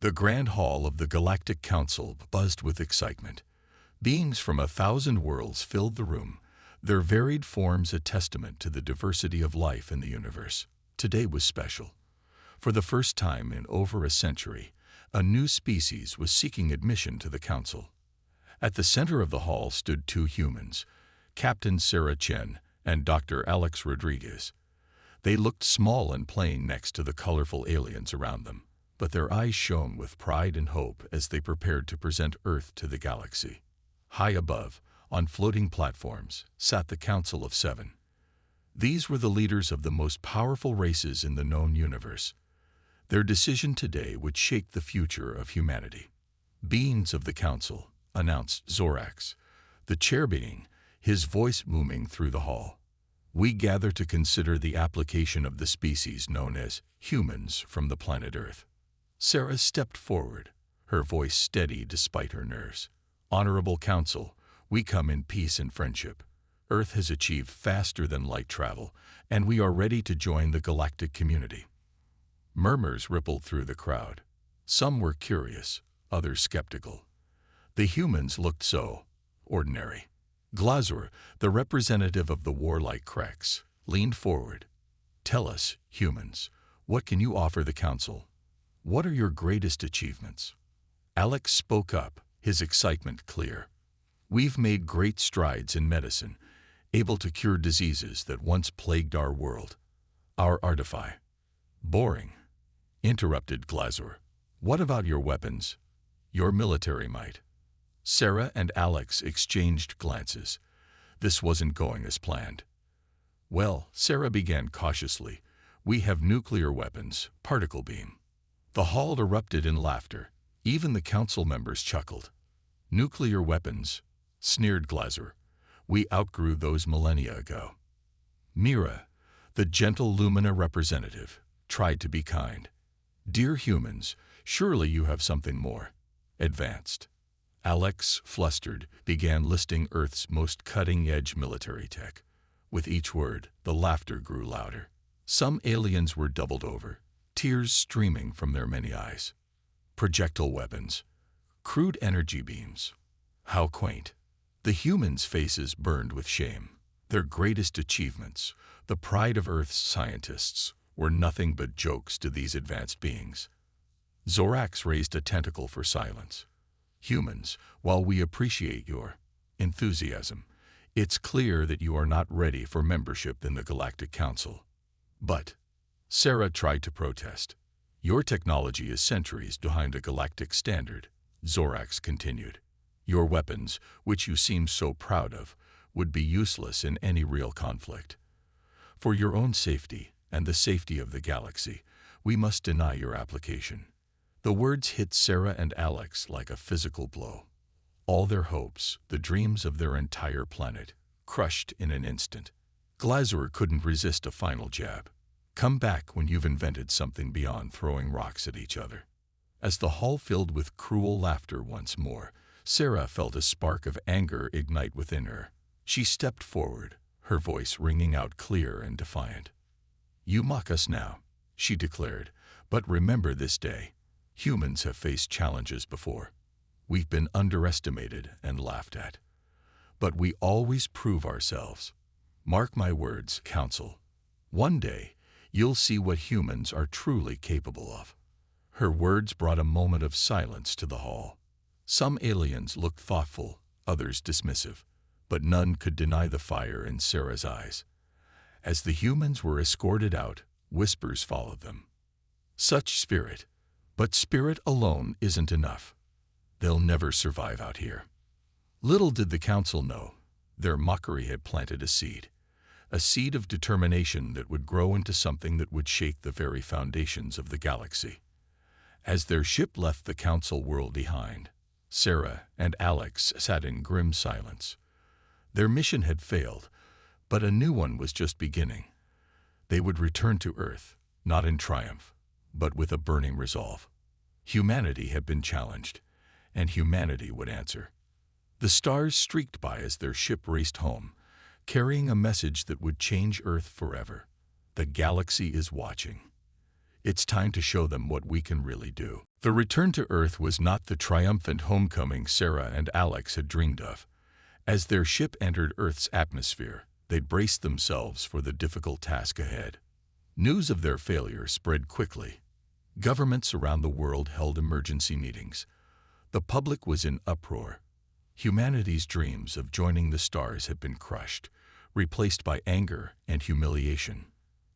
The Grand Hall of the Galactic Council buzzed with excitement. Beings from 1,000 worlds filled the room, their varied forms a testament to the diversity of life in the universe. Today was special. For the first time in over a century, a new species was seeking admission to the Council. At the center of the hall stood two humans, Captain Sarah Chen and Dr. Alex Rodriguez. They looked small and plain next to the colorful aliens around them, but their eyes shone with pride and hope as they prepared to present Earth to the galaxy. High above, on floating platforms, sat the Council of Seven. These were the leaders of the most powerful races in the known universe. Their decision today would shape the future of humanity. "Beings of the Council," announced Zorax, the chair being, his voice booming through the hall. "We gather to consider the application of the species known as humans from the planet Earth." Sarah stepped forward, her voice steady despite her nerves. "Honorable Council, we come in peace and friendship. Earth has achieved faster than light travel, and we are ready to join the galactic community." Murmurs rippled through the crowd. Some were curious, others skeptical. The humans looked so ordinary. Glazur, the representative of the warlike Krex, leaned forward. "Tell us, humans, what can you offer the Council? What are your greatest achievements?" Alex spoke up, his excitement clear. "We've made great strides in medicine, able to cure diseases that once plagued our world. Our artify." "Boring," interrupted Glazur. "What about your weapons? Your military might?" Sarah and Alex exchanged glances. This wasn't going as planned. "Well," Sarah began cautiously, "we have nuclear weapons, particle beam." The hall erupted in laughter. Even the council members chuckled. "Nuclear weapons," sneered Glazur. "We outgrew those millennia ago." Mira, the gentle Lumina representative, tried to be kind. "Dear humans, surely you have something more advanced." Alex, flustered, began listing Earth's most cutting-edge military tech. With each word, the laughter grew louder. Some aliens were doubled over, tears streaming from their many eyes. Projectile weapons, crude energy beams. How quaint. The humans' faces burned with shame. Their greatest achievements, the pride of Earth's scientists, were nothing but jokes to these advanced beings. Zorax raised a tentacle for silence. "Humans, while we appreciate your enthusiasm, it's clear that you are not ready for membership in the Galactic Council." "But," Sarah tried to protest, "your technology is centuries behind a galactic standard," Zorax continued. "Your weapons, which you seem so proud of, would be useless in any real conflict. For your own safety and the safety of the galaxy, we must deny your application." The words hit Sarah and Alex like a physical blow. All their hopes, the dreams of their entire planet, crushed in an instant. Glazur couldn't resist a final jab. "Come back when you've invented something beyond throwing rocks at each other." As the hall filled with cruel laughter once more, Sarah felt a spark of anger ignite within her. She stepped forward, her voice ringing out clear and defiant. "You mock us now," she declared, "but remember this day. Humans have faced challenges before. We've been underestimated and laughed at. But we always prove ourselves. Mark my words, Council. One day, you'll see what humans are truly capable of." Her words brought a moment of silence to the hall. Some aliens looked thoughtful, others dismissive, but none could deny the fire in Sarah's eyes. As the humans were escorted out, whispers followed them. "Such spirit. But spirit alone isn't enough. They'll never survive out here." Little did the Council know, their mockery had planted a seed of determination that would grow into something that would shake the very foundations of the galaxy. As their ship left the Council world behind, Sarah and Alex sat in grim silence. Their mission had failed, but a new one was just beginning. They would return to Earth, not in triumph, but with a burning resolve. Humanity had been challenged, and humanity would answer. The stars streaked by as their ship raced home, carrying a message that would change Earth forever. The galaxy is watching. It's time to show them what we can really do. The return to Earth was not the triumphant homecoming Sarah and Alex had dreamed of. As their ship entered Earth's atmosphere, they braced themselves for the difficult task ahead. News of their failure spread quickly. Governments around the world held emergency meetings. The public was in uproar. Humanity's dreams of joining the stars had been crushed, replaced by anger and humiliation.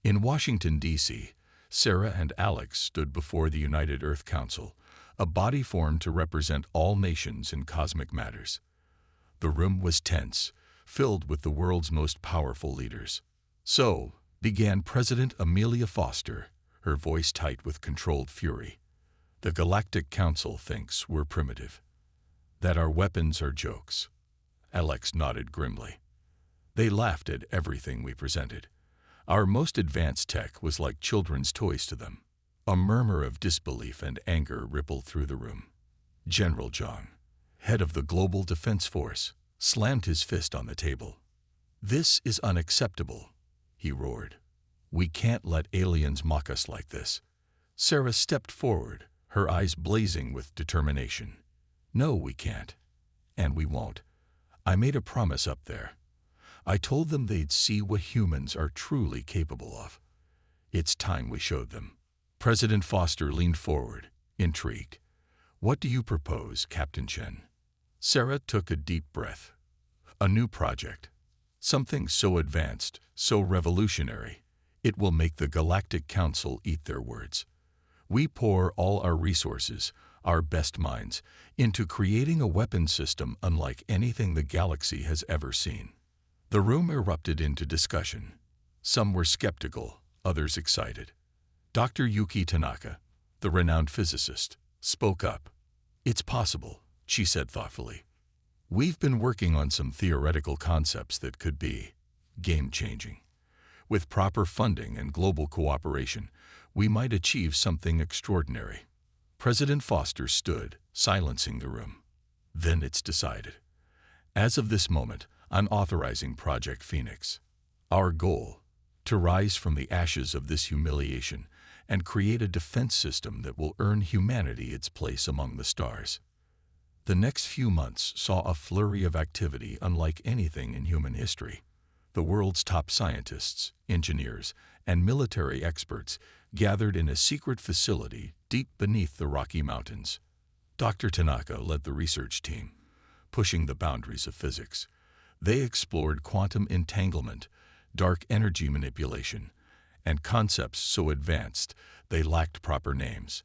In Washington, D.C., Sarah and Alex stood before the United Earth Council, a body formed to represent all nations in cosmic matters. The room was tense, filled with the world's most powerful leaders. "So," began President Amelia Foster, her voice tight with controlled fury, "the Galactic Council thinks we're primitive, that our weapons are jokes." Alex nodded grimly. "They laughed at everything we presented. Our most advanced tech was like children's toys to them." A murmur of disbelief and anger rippled through the room. General John, head of the Global Defense Force, slammed his fist on the table. "This is unacceptable," he roared. "We can't let aliens mock us like this." Sarah stepped forward, her eyes blazing with determination. "No, we can't. And we won't. I made a promise up there. I told them they'd see what humans are truly capable of. It's time we showed them." President Foster leaned forward, intrigued. "What do you propose, Captain Chen?" Sarah took a deep breath. "A new project. Something so advanced, so revolutionary, it will make the Galactic Council eat their words. We pour all our resources, our best minds, into creating a weapon system unlike anything the galaxy has ever seen." The room erupted into discussion. Some were skeptical, others excited. Dr. Yuki Tanaka, the renowned physicist, spoke up. "It's possible," she said thoughtfully. "We've been working on some theoretical concepts that could be game-changing. With proper funding and global cooperation, we might achieve something extraordinary." President Foster stood, silencing the room. "Then it's decided. As of this moment, I'm authorizing Project Phoenix. Our goal, to rise from the ashes of this humiliation and create a defense system that will earn humanity its place among the stars." The next few months saw a flurry of activity unlike anything in human history. The world's top scientists, engineers, and military experts gathered in a secret facility deep beneath the Rocky Mountains. Dr. Tanaka led the research team, pushing the boundaries of physics. They explored quantum entanglement, dark energy manipulation, and concepts so advanced they lacked proper names.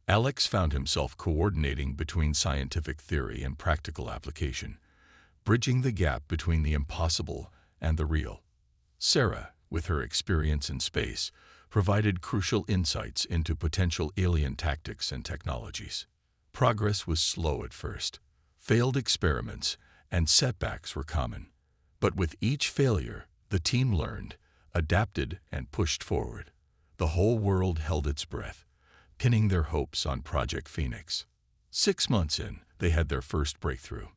Alex found himself coordinating between scientific theory and practical application, bridging the gap between the impossible and the real. Sarah, with her experience in space, provided crucial insights into potential alien tactics and technologies. Progress was slow at first. Failed experiments and setbacks were common. But with each failure, the team learned, adapted, and pushed forward. The whole world held its breath, pinning their hopes on Project Phoenix. 6 months in, they had their first breakthrough.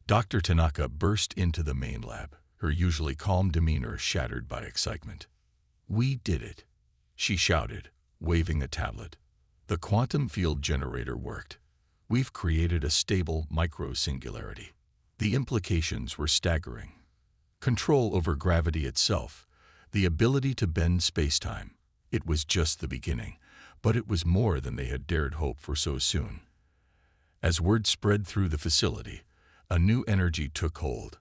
Dr. Tanaka burst into the main lab, her usually calm demeanor shattered by excitement. "We did it," she shouted, waving a tablet. "The quantum field generator worked. We've created a stable micro-singularity." The implications were staggering. Control over gravity itself, the ability to bend space-time. It was just the beginning, but it was more than they had dared hope for so soon. As word spread through the facility, a new energy took hold.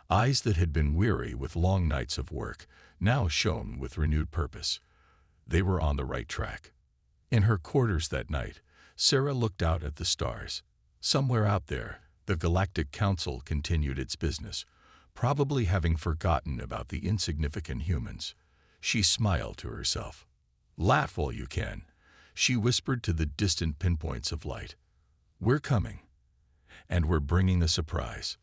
Eyes that had been weary with long nights of work now shone with renewed purpose. They were on the right track. In her quarters that night, Sarah looked out at the stars. Somewhere out there, the Galactic Council continued its business, probably having forgotten about the insignificant humans. She smiled to herself. "Laugh while you can," she whispered to the distant pinpoints of light. "We're coming. And we're bringing a surprise."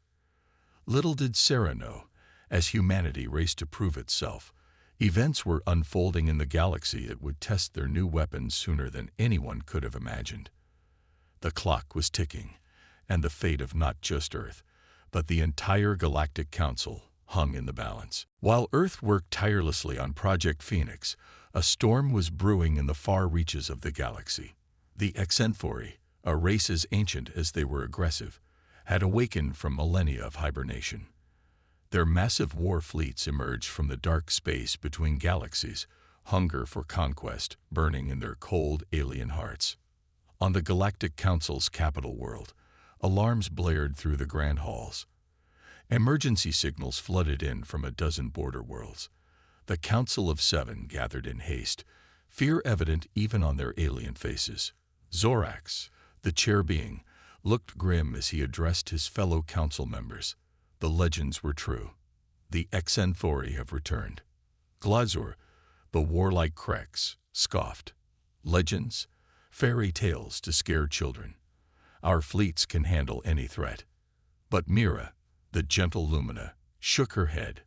Little did Sarah know, as humanity raced to prove itself, events were unfolding in the galaxy that would test their new weapons sooner than anyone could have imagined. The clock was ticking, and the fate of not just Earth, but the entire Galactic Council hung in the balance. While Earth worked tirelessly on Project Phoenix, a storm was brewing in the far reaches of the galaxy. The Xenphori, a race as ancient as they were aggressive, had awakened from millennia of hibernation. Their massive war fleets emerged from the dark space between galaxies, hunger for conquest burning in their cold alien hearts. On the Galactic Council's capital world, alarms blared through the grand halls. Emergency signals flooded in from a dozen border worlds. The Council of Seven gathered in haste, fear evident even on their alien faces. Zorax, the chair being, looked grim as he addressed his fellow council members. The legends were true. The Xenphori have returned. Glazor, the warlike Krex, scoffed. Legends? Fairy tales to scare children. Our fleets can handle any threat. But Mira, the gentle Lumina, shook her head.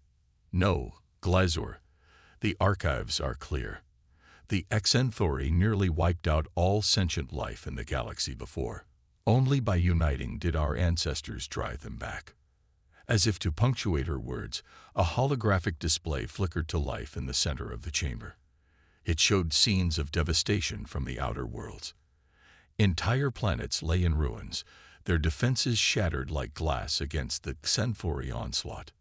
No, Glazor, the archives are clear. The Xenphori nearly wiped out all sentient life in the galaxy before. Only by uniting did our ancestors drive them back. As if to punctuate her words, a holographic display flickered to life in the center of the chamber. It showed scenes of devastation from the outer worlds. Entire planets lay in ruins, their defenses shattered like glass against the Xenphori onslaught.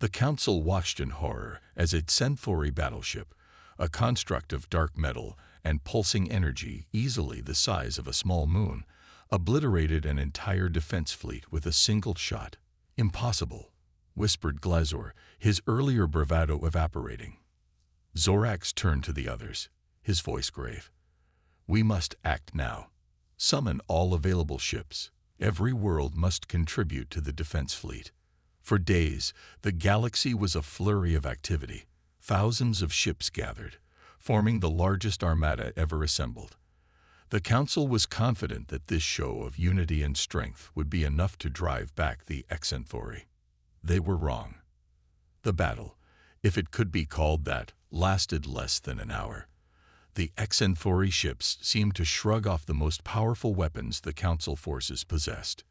The Council watched in horror as a Xenphori battleship, a construct of dark metal and pulsing energy easily the size of a small moon, obliterated an entire defense fleet with a single shot. Impossible, whispered Glazor, his earlier bravado evaporating. Zorax turned to the others, his voice grave. We must act now. Summon all available ships. Every world must contribute to the defense fleet. For days, the galaxy was a flurry of activity. Thousands of ships gathered, forming the largest armada ever assembled. The Council was confident that this show of unity and strength would be enough to drive back the Xenphori. They were wrong. The battle, if it could be called that, lasted less than an hour. The Xenphori ships seemed to shrug off the most powerful weapons the Council forces possessed.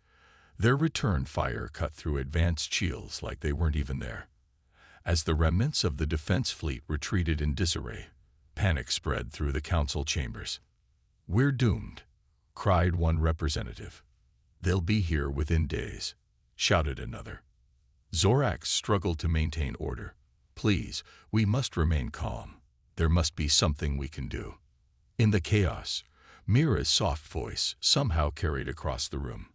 Their return fire cut through advanced shields like they weren't even there. As the remnants of the defense fleet retreated in disarray, panic spread through the Council chambers. We're doomed, cried one representative. They'll be here within days, shouted another. Zorax struggled to maintain order. Please, we must remain calm. There must be something we can do. In the chaos, Mira's soft voice somehow carried across the room.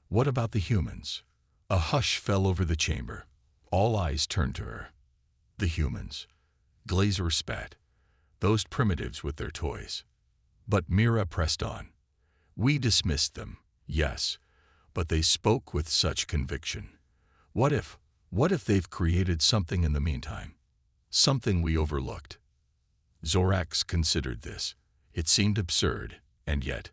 What about the humans? A hush fell over the chamber. All eyes turned to her. The humans. Glazor spat. Those primitives with their toys. But Mira pressed on. We dismissed them, yes, but they spoke with such conviction. What if they've created something in the meantime? Something we overlooked. Zorax considered this. It seemed absurd, and yet,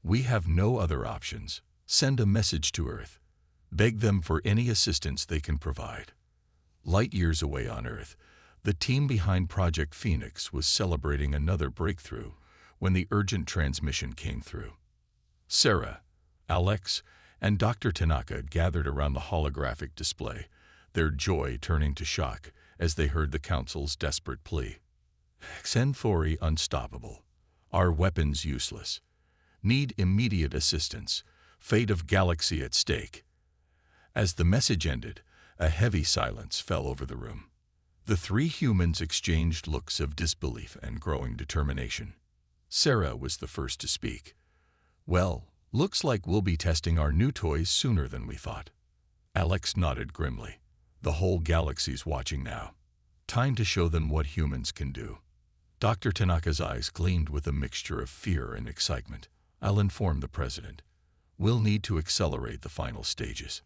we have no other options. Send a message to Earth. Beg them for any assistance they can provide. Light years away on Earth, the team behind Project Phoenix was celebrating another breakthrough when the urgent transmission came through. Sarah, Alex, and Dr. Tanaka gathered around the holographic display, their joy turning to shock as they heard the Council's desperate plea. Xenphori unstoppable. Our weapons useless. Need immediate assistance. Fate of galaxy at stake. As the message ended, a heavy silence fell over the room. The three humans exchanged looks of disbelief and growing determination. Sarah was the first to speak. Well, looks like we'll be testing our new toys sooner than we thought. Alex nodded grimly. The whole galaxy's watching now. Time to show them what humans can do. Dr. Tanaka's eyes gleamed with a mixture of fear and excitement. I'll inform the president. We'll need to accelerate the final stages.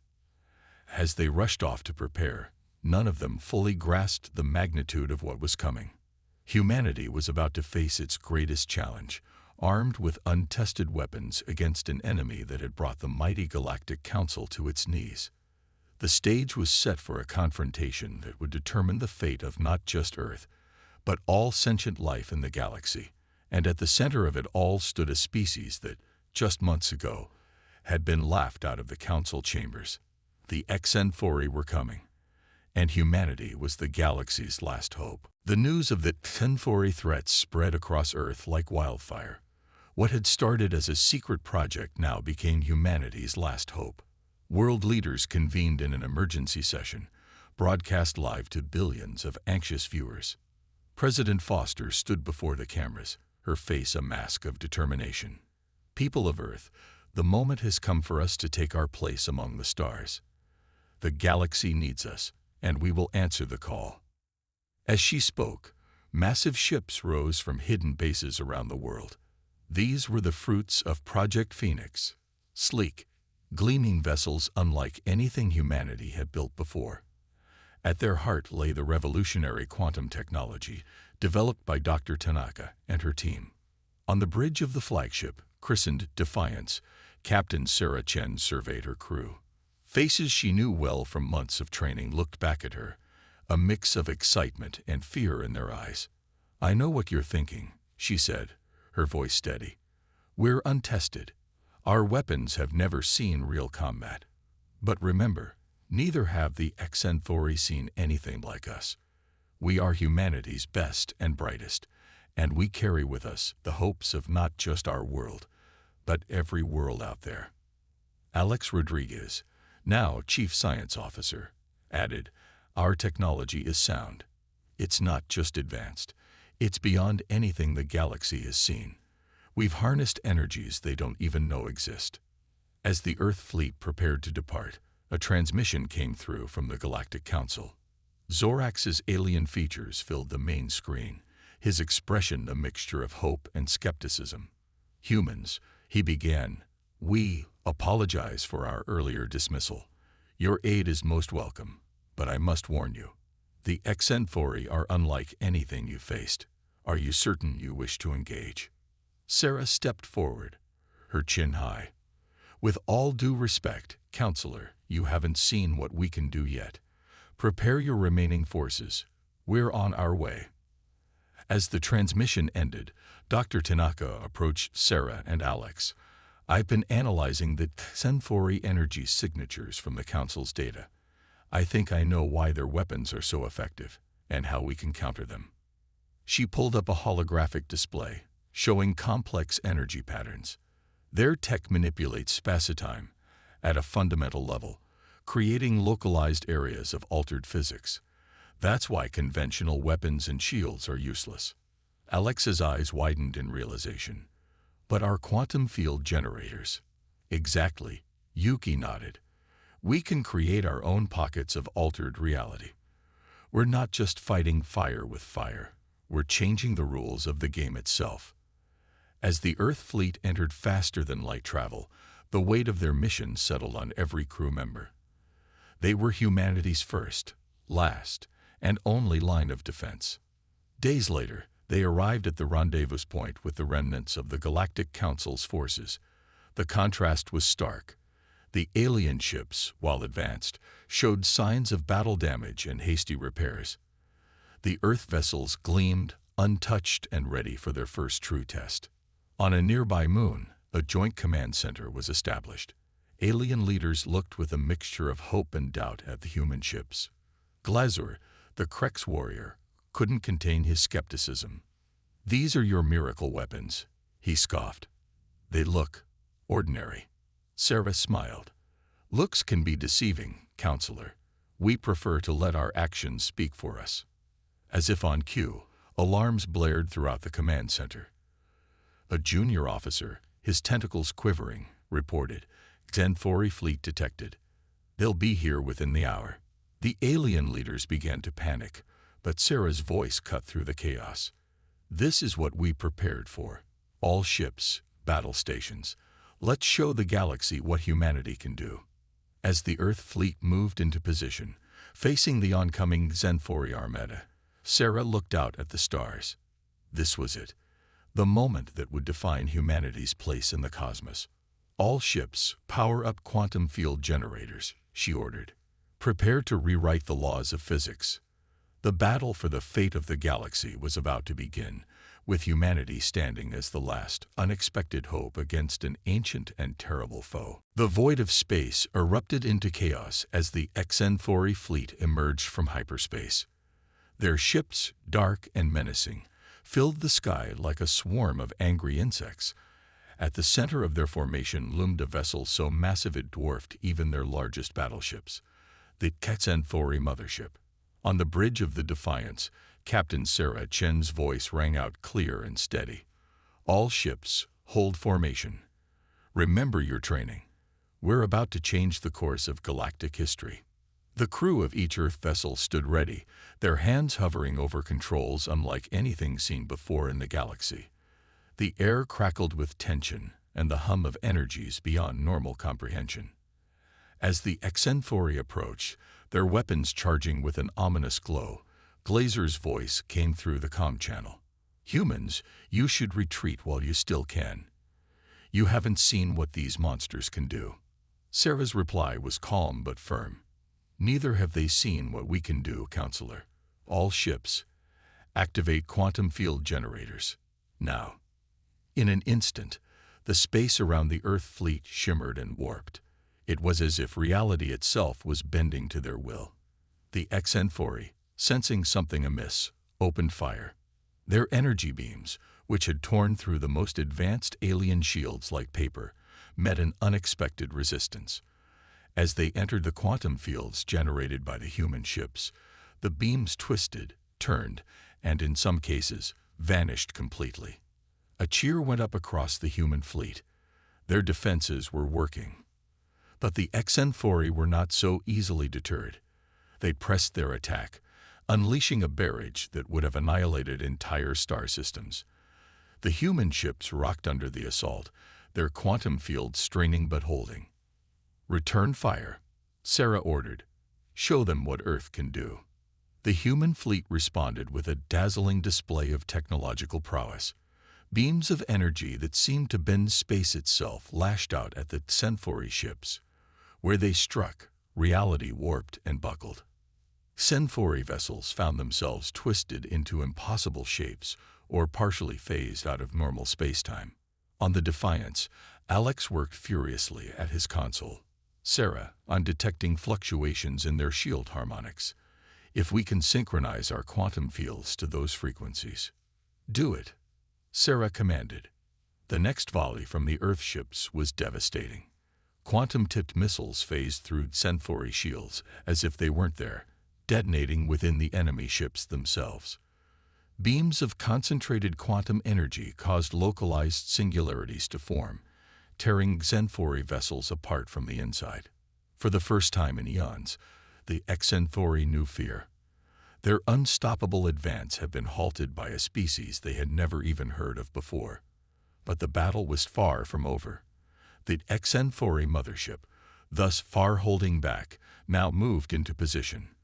As they rushed off to prepare, none of them fully grasped the magnitude of what was coming. Humanity was about to face its greatest challenge, armed with untested weapons against an enemy that had brought the mighty Galactic Council to its knees. The stage was set for a confrontation that would determine the fate of not just Earth, but all sentient life in the galaxy, and at the center of it all stood a species that, just months ago, had been laughed out of the Council chambers. The Xenphori were coming, and humanity was the galaxy's last hope. The news of the Xenphori threats spread across Earth like wildfire. What had started as a secret project now became humanity's last hope. World leaders convened in an emergency session, broadcast live to billions of anxious viewers. President Foster stood before the cameras, her face a mask of determination. People of Earth, the moment has come for us to take our place among the stars. The galaxy needs us, and we will answer the call. As she spoke, massive ships rose from hidden bases around the world. These were the fruits of Project Phoenix, sleek, gleaming vessels unlike anything humanity had built before. At their heart lay the revolutionary quantum technology developed by Dr. Tanaka and her team. On the bridge of the flagship, christened Defiance, Captain Sarah Chen surveyed her crew. Faces she knew well from months of training looked back at her, a mix of excitement and fear in their eyes. "I know what you're thinking," she said, her voice steady. "We're untested. Our weapons have never seen real combat. But remember, neither have the Xenthori seen anything like us. We are humanity's best and brightest, and we carry with us the hopes of not just our world, but every world out there." Alex Rodriguez, now Chief Science Officer, added, "Our technology is sound. It's not just advanced. It's beyond anything the galaxy has seen. We've harnessed energies they don't even know exist." As the Earth fleet prepared to depart, a transmission came through from the Galactic Council. Zorax's alien features filled the main screen, his expression a mixture of hope and skepticism. "Humans," he began, "we apologize for our earlier dismissal. Your aid is most welcome, but I must warn you. The Xenthori are unlike anything you've faced. Are you certain you wish to engage?" Sarah stepped forward, her chin high. "With all due respect, Counselor, you haven't seen what we can do yet. Prepare your remaining forces. We're on our way." As the transmission ended, Dr. Tanaka approached Sarah and Alex. "I've been analyzing the Xenthori energy signatures from the Council's data. I think I know why their weapons are so effective, and how we can counter them." She pulled up a holographic display, showing complex energy patterns. Their tech manipulates spacetime at a fundamental level, creating localized areas of altered physics. That's why conventional weapons and shields are useless. Alex's eyes widened in realization. "But our quantum field generators?" "Exactly," Yuki nodded. "We can create our own pockets of altered reality. We're not just fighting fire with fire. We're changing the rules of the game itself." As the Earth fleet entered faster than light travel, the weight of their mission settled on every crew member. They were humanity's first, last, and only line of defense. Days later, they arrived at the rendezvous point with the remnants of the Galactic Council's forces. The contrast was stark. The alien ships, while advanced, showed signs of battle damage and hasty repairs. The Earth vessels gleamed, untouched and ready for their first true test. On a nearby moon, a joint command center was established. Alien leaders looked with a mixture of hope and doubt at the human ships. Glazur, the Krex warrior, couldn't contain his skepticism. "These are your miracle weapons," he scoffed. "They look ordinary." Sarah smiled. "Looks can be deceiving, Counselor. We prefer to let our actions speak for us." As if on cue, alarms blared throughout the command center. A junior officer, his tentacles quivering, reported, "Xenthori fleet detected. They'll be here within the hour." The alien leaders began to panic, but Sarah's voice cut through the chaos. "This is what we prepared for. All ships, battle stations. Let's show the galaxy what humanity can do." As the Earth fleet moved into position, facing the oncoming Xenthori armada, Sarah looked out at the stars. This was it, the moment that would define humanity's place in the cosmos. "All ships, power up quantum field generators," she ordered. "Prepare to rewrite the laws of physics." The battle for the fate of the galaxy was about to begin, with humanity standing as the last, unexpected hope against an ancient and terrible foe. The void of space erupted into chaos as the Xenthori fleet emerged from hyperspace. Their ships, dark and menacing, filled the sky like a swarm of angry insects. At the center of their formation loomed a vessel so massive it dwarfed even their largest battleships, the HFY mothership. On the bridge of the Defiance, Captain Sarah Chen's voice rang out clear and steady. "All ships, hold formation. Remember your training. We're about to change the course of galactic history." The crew of each Earth vessel stood ready, their hands hovering over controls unlike anything seen before in the galaxy. The air crackled with tension and the hum of energies beyond normal comprehension. As the HFY approached, their weapons charging with an ominous glow, Glazer's voice came through the comm channel. "Humans, you should retreat while you still can. You haven't seen what these monsters can do." Sarah's reply was calm but firm. "Neither have they seen what we can do, Counselor. All ships, activate quantum field generators. Now." In an instant, the space around the Earth fleet shimmered and warped. It was as if reality itself was bending to their will. The HFY, sensing something amiss, opened fire. Their energy beams, which had torn through the most advanced alien shields like paper, met an unexpected resistance. As they entered the quantum fields generated by the human ships, the beams twisted, turned, and in some cases, vanished completely. A cheer went up across the human fleet. Their defenses were working. But the HFY were not so easily deterred. They pressed their attack, unleashing a barrage that would have annihilated entire star systems. The human ships rocked under the assault, their quantum fields straining but holding. "Return fire," Sarah ordered. "Show them what Earth can do." The human fleet responded with a dazzling display of technological prowess. Beams of energy that seemed to bend space itself lashed out at the HFY ships. Where they struck, reality warped and buckled. HFY vessels found themselves twisted into impossible shapes or partially phased out of normal spacetime. On the Defiance, Alex worked furiously at his console. "Sarah, I'm detecting fluctuations in their shield harmonics. If we can synchronize our quantum fields to those frequencies." "Do it," Sarah commanded. The next volley from the Earth ships was devastating. Quantum-tipped missiles phased through HFY shields as if they weren't there, detonating within the enemy ships themselves. Beams of concentrated quantum energy caused localized singularities to form, tearing HFY vessels apart from the inside. For the first time in eons, the HFY knew fear. Their unstoppable advance had been halted by a species they had never even heard of before. But the battle was far from over. The HFY mothership, thus far holding back, now moved into position.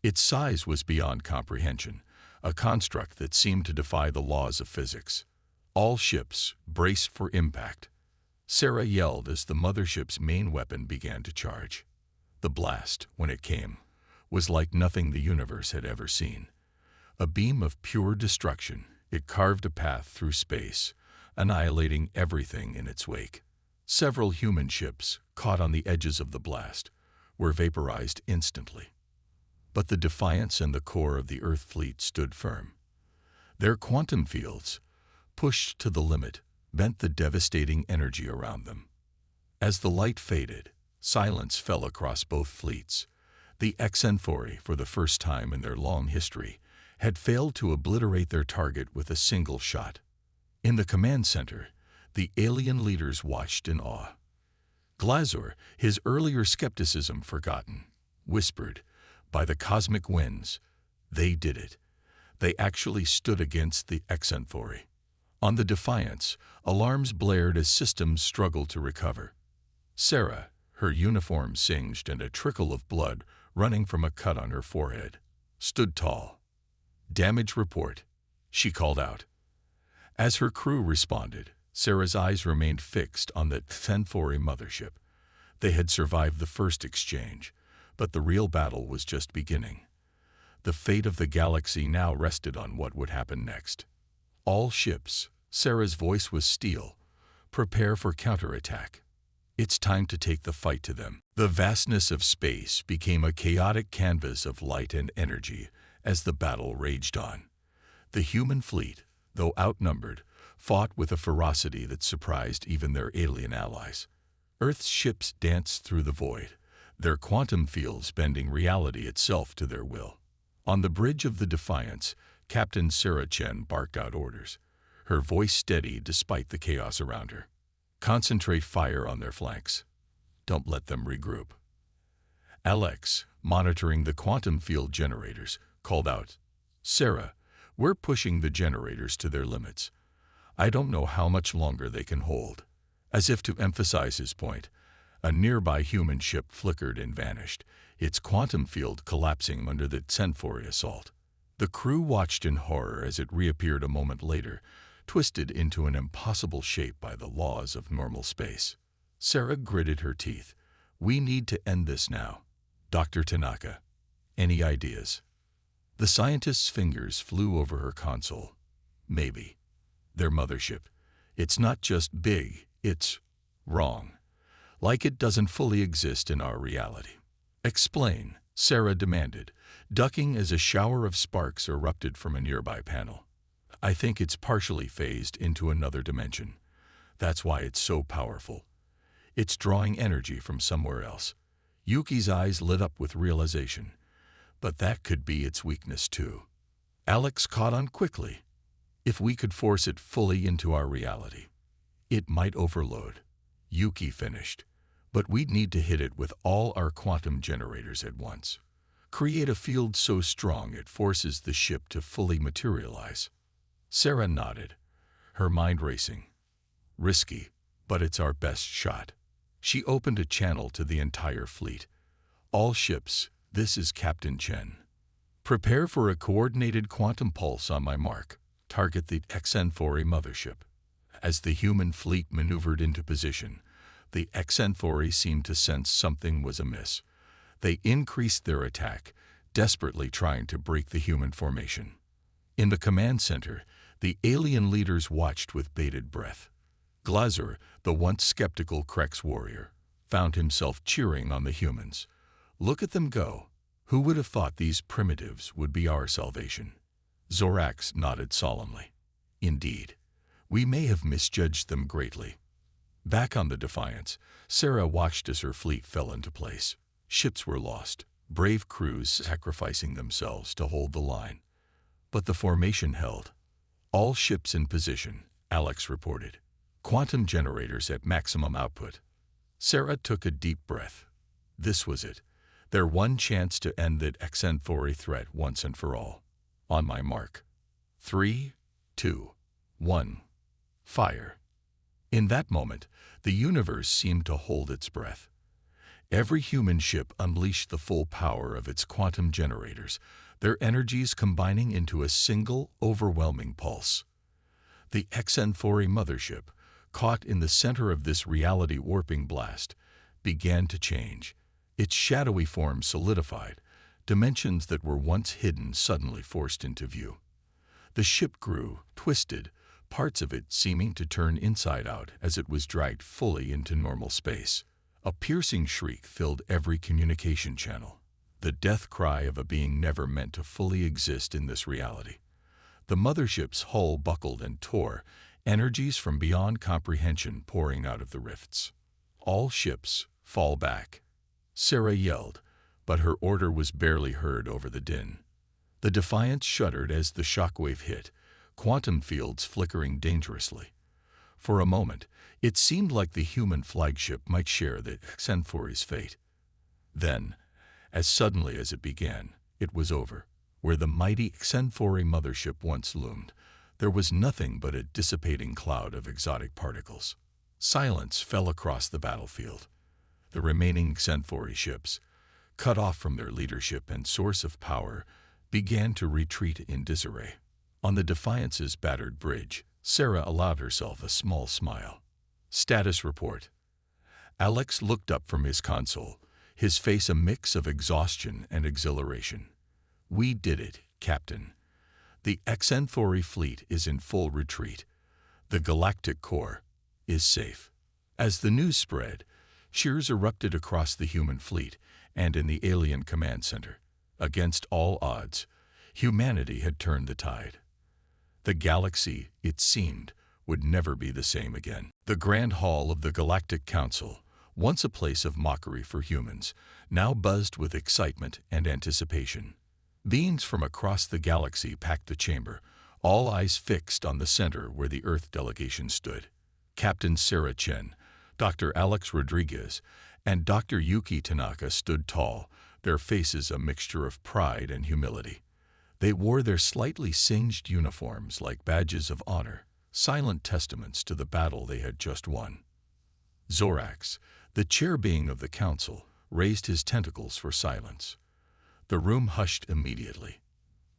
Its size was beyond comprehension, a construct that seemed to defy the laws of physics. "All ships, brace for impact," Sarah yelled as the mothership's main weapon began to charge. The blast, when it came, was like nothing the universe had ever seen. A beam of pure destruction, it carved a path through space, annihilating everything in its wake. Several human ships, caught on the edges of the blast, were vaporized instantly. But the Defiance and the core of the Earth fleet stood firm. Their quantum fields, pushed to the limit, bent the devastating energy around them. As the light faded, silence fell across both fleets. The HFY, for the first time in their long history, had failed to obliterate their target with a single shot. In the command center, the alien leaders watched in awe. Glazer, his earlier skepticism forgotten, whispered, "By the cosmic winds, they did it. They actually stood against the HFY." On the Defiance, alarms blared as systems struggled to recover. Sarah, her uniform singed and a trickle of blood running from a cut on her forehead, stood tall. "Damage report," she called out. As her crew responded, Sarah's eyes remained fixed on the HFY mothership. They had survived the first exchange, but the real battle was just beginning. The fate of the galaxy now rested on what would happen next. "All ships," Sarah's voice was steel, "prepare for counterattack. It's time to take the fight to them." The vastness of space became a chaotic canvas of light and energy as the battle raged on. The human fleet, though outnumbered, fought with a ferocity that surprised even their alien allies. Earth's ships danced through the void, their quantum fields bending reality itself to their will. On the bridge of the Defiance, Captain Sarah Chen barked out orders, her voice steady despite the chaos around her. Concentrate fire on their flanks. Don't let them regroup. Alex, monitoring the quantum field generators, called out, Sarah, we're pushing the generators to their limits. I don't know how much longer they can hold. As if to emphasize his point, a nearby human ship flickered and vanished, its quantum field collapsing under the Centauri assault. The crew watched in horror as it reappeared a moment later, twisted into an impossible shape by the laws of normal space. Sarah gritted her teeth. We need to end this now. Dr. Tanaka, any ideas? The scientist's fingers flew over her console. Maybe. Their mothership. It's not just big, it's wrong. Like it doesn't fully exist in our reality. Explain, Sarah demanded, ducking as a shower of sparks erupted from a nearby panel. I think it's partially phased into another dimension. That's why it's so powerful. It's drawing energy from somewhere else. Yuki's eyes lit up with realization. But that could be its weakness too. Alex caught on quickly. If we could force it fully into our reality, it might overload. Yuki finished. But we'd need to hit it with all our quantum generators at once. Create a field so strong it forces the ship to fully materialize. Sarah nodded, her mind racing. Risky, but it's our best shot. She opened a channel to the entire fleet. All ships, this is Captain Chen. Prepare for a coordinated quantum pulse on my mark. Target the HFY mothership. As the human fleet maneuvered into position, the HFY seemed to sense something was amiss. They increased their attack, desperately trying to break the human formation. In the command center, the alien leaders watched with bated breath. Glazur, the once skeptical Krex warrior, found himself cheering on the humans. Look at them go. Who would have thought these primitives would be our salvation? Zorax nodded solemnly. Indeed, we may have misjudged them greatly. Back on the Defiance, Sarah watched as her fleet fell into place. Ships were lost, brave crews sacrificing themselves to hold the line. But the formation held. All ships in position, Alex reported. Quantum generators at maximum output. Sarah took a deep breath. This was it. Their one chance to end the HFY threat once and for all. On my mark. 3, 2, 1. Fire. In that moment, the universe seemed to hold its breath. Every human ship unleashed the full power of its quantum generators, their energies combining into a single, overwhelming pulse. The HFY mothership, caught in the center of this reality-warping blast, began to change. Its shadowy form solidified, dimensions that were once hidden suddenly forced into view. The ship grew, twisted, parts of it seeming to turn inside out as it was dragged fully into normal space. A piercing shriek filled every communication channel, the death cry of a being never meant to fully exist in this reality. The mothership's hull buckled and tore, energies from beyond comprehension pouring out of the rifts. All ships, fall back. Sarah yelled, but her order was barely heard over the din. The Defiance shuddered as the shockwave hit, quantum fields flickering dangerously. For a moment, it seemed like the human flagship might share the HFY's fate. Then, as suddenly as it began, it was over. Where the mighty HFY mothership once loomed, there was nothing but a dissipating cloud of exotic particles. Silence fell across the battlefield. The remaining HFY ships, cut off from their leadership and source of power, began to retreat in disarray. On the Defiance's battered bridge, Sarah allowed herself a small smile. Status report. Alex looked up from his console, his face a mix of exhaustion and exhilaration. We did it, Captain. The HFY fleet is in full retreat. The Galactic core is safe. As the news spread, cheers erupted across the human fleet and in the alien command center. Against all odds, humanity had turned the tide. The galaxy, it seemed, would never be the same again. The Grand Hall of the Galactic Council, once a place of mockery for humans, now buzzed with excitement and anticipation. Beings from across the galaxy packed the chamber, all eyes fixed on the center where the Earth delegation stood. Captain Sarah Chen, Dr. Alex Rodriguez, and Dr. Yuki Tanaka stood tall, their faces a mixture of pride and humility. They wore their slightly singed uniforms like badges of honor, silent testaments to the battle they had just won. Zorax, the chair being of the council, raised his tentacles for silence. The room hushed immediately.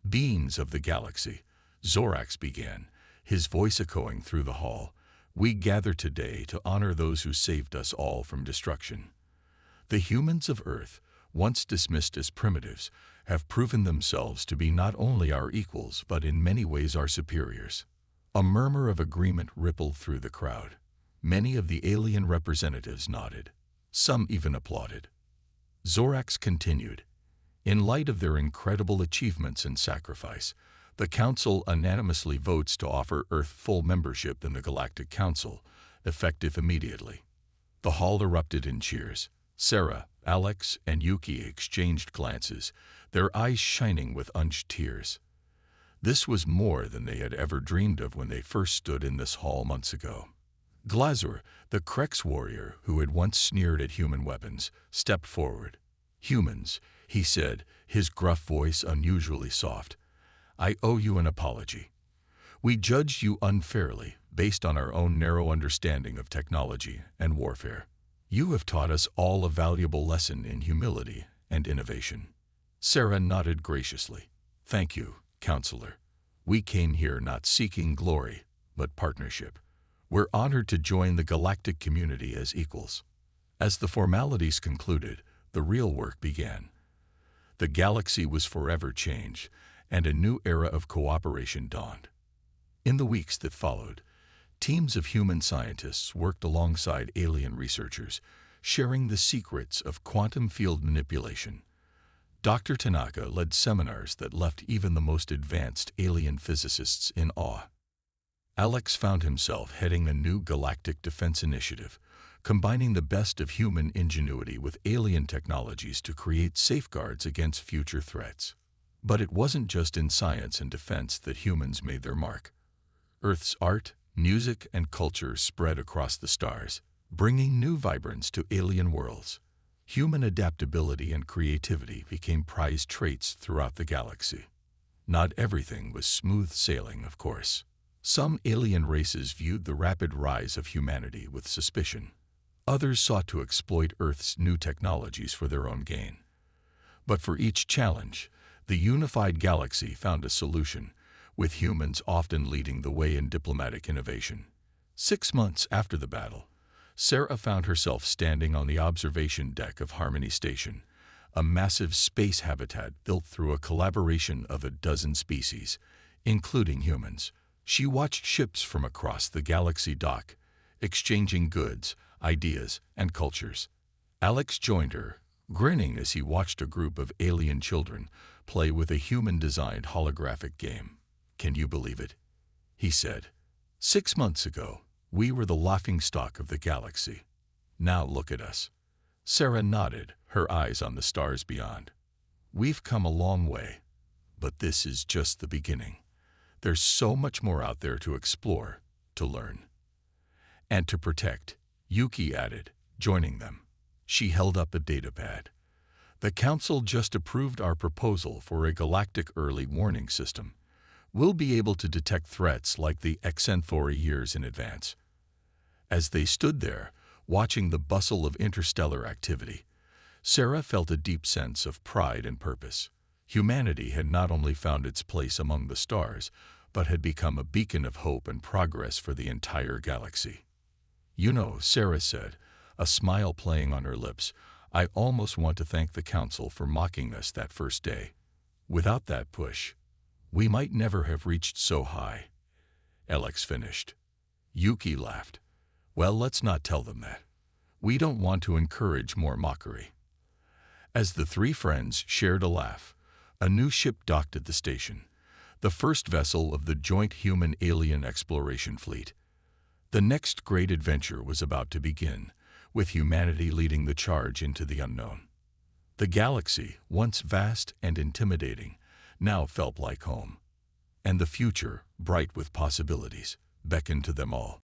Beings of the galaxy, Zorax began, his voice echoing through the hall. We gather today to honor those who saved us all from destruction. The humans of Earth, once dismissed as primitives, have proven themselves to be not only our equals but in many ways our superiors. A murmur of agreement rippled through the crowd. Many of the alien representatives nodded. Some even applauded. Zorax continued. In light of their incredible achievements and sacrifice, the Council unanimously votes to offer Earth full membership in the Galactic Council, effective immediately. The hall erupted in cheers. Sarah, Alex, and Yuki exchanged glances, their eyes shining with unshed tears. This was more than they had ever dreamed of when they first stood in this hall months ago. Glazur, the Krex warrior who had once sneered at human weapons, stepped forward. Humans, he said, his gruff voice unusually soft, I owe you an apology. We judged you unfairly, based on our own narrow understanding of technology and warfare. You have taught us all a valuable lesson in humility and innovation. Sarah nodded graciously. Thank you, Counselor. We came here not seeking glory, but partnership. We're honored to join the galactic community as equals. As the formalities concluded, the real work began. The galaxy was forever changed, and a new era of cooperation dawned. In the weeks that followed, teams of human scientists worked alongside alien researchers, sharing the secrets of quantum field manipulation. Dr. Tanaka led seminars that left even the most advanced alien physicists in awe. Alex found himself heading a new galactic defense initiative, combining the best of human ingenuity with alien technologies to create safeguards against future threats. But it wasn't just in science and defense that humans made their mark. Earth's art, music, and culture spread across the stars, bringing new vibrance to alien worlds. Human adaptability and creativity became prized traits throughout the galaxy. Not everything was smooth sailing, of course. Some alien races viewed the rapid rise of humanity with suspicion. Others sought to exploit Earth's new technologies for their own gain. But for each challenge, the unified galaxy found a solution, with humans often leading the way in diplomatic innovation. 6 months after the battle, Sarah found herself standing on the observation deck of Harmony Station, a massive space habitat built through a collaboration of a dozen species, including humans. She watched ships from across the galaxy dock, exchanging goods, ideas, and cultures. Alex joined her, grinning as he watched a group of alien children play with a human-designed holographic game. Can you believe it? He said. 6 months ago, we were the laughingstock of the galaxy. Now look at us. Sarah nodded, her eyes on the stars beyond. We've come a long way, but this is just the beginning. There's so much more out there to explore, to learn, and to protect, Yuki added, joining them. She held up a datapad. The Council just approved our proposal for a galactic early warning system. We'll be able to detect threats like the Xenthori years in advance. As they stood there, watching the bustle of interstellar activity, Sarah felt a deep sense of pride and purpose. Humanity had not only found its place among the stars, but had become a beacon of hope and progress for the entire galaxy. You know, Sarah said, a smile playing on her lips, I almost want to thank the Council for mocking us that first day. Without that push, we might never have reached so high. Alex finished. Yuki laughed. Well, let's not tell them that. We don't want to encourage more mockery. As the three friends shared a laugh, a new ship docked at the station, the first vessel of the joint human-alien exploration fleet. The next great adventure was about to begin, with humanity leading the charge into the unknown. The galaxy, once vast and intimidating, now felt like home. And the future, bright with possibilities, beckoned to them all.